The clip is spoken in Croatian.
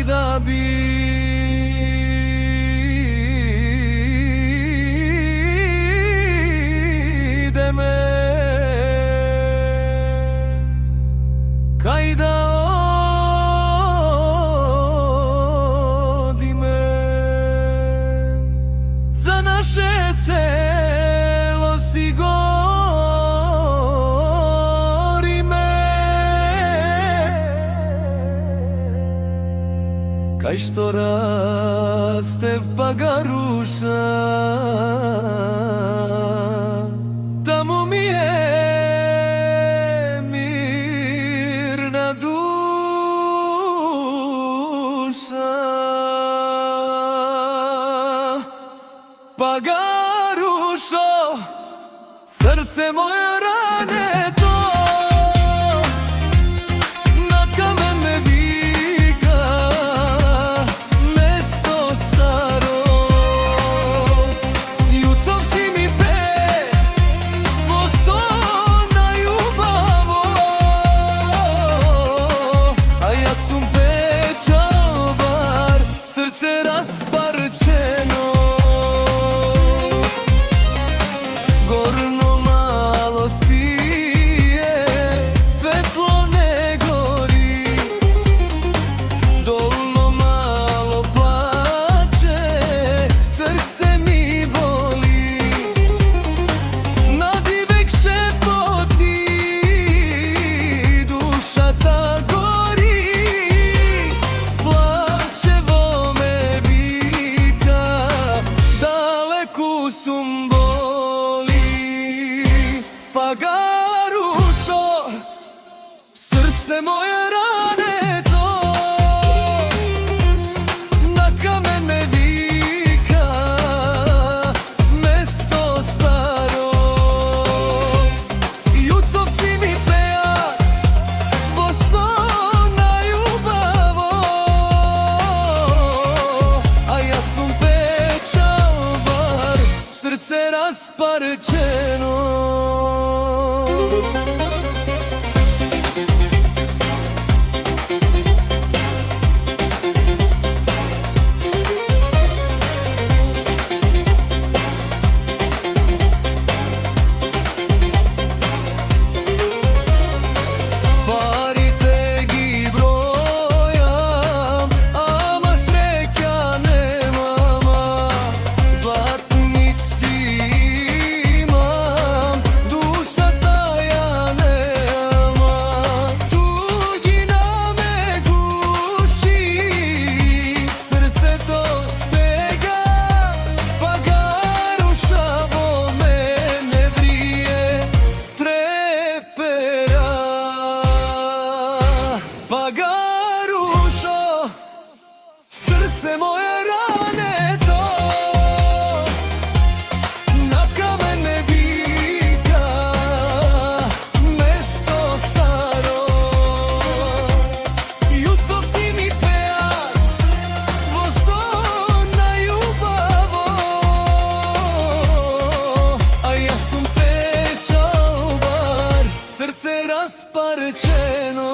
i da vide me, kaj da odime. Za naše selo si gori me, kaj što raste pagaruša, tamo mi je mirna duša. Pagarušo, srce moje rane to, nad kamen me vika, mesto staro. Jucovci mi pevo na ljubavo, a ja sam pečavar, srce rasparčeno. Gorno malo spije, svetlo ne gori, dolno malo plače, srce mi boli. Nadivek šepoti, duša ta gori, plačevo me vika, daleku sum boli. Pagarušo, srce moje rane to, nad kamen me vika, mesto staro. Jucovci mi pejat, na ljubavo, a ja sam pečavar, srce rasparčeno. Pagarušo, srce moje rane to, nad kamen me vika, mesto staro. Jucovci mi pejat, na ljubavo, a ja sam pečavar, srce rasparčeno.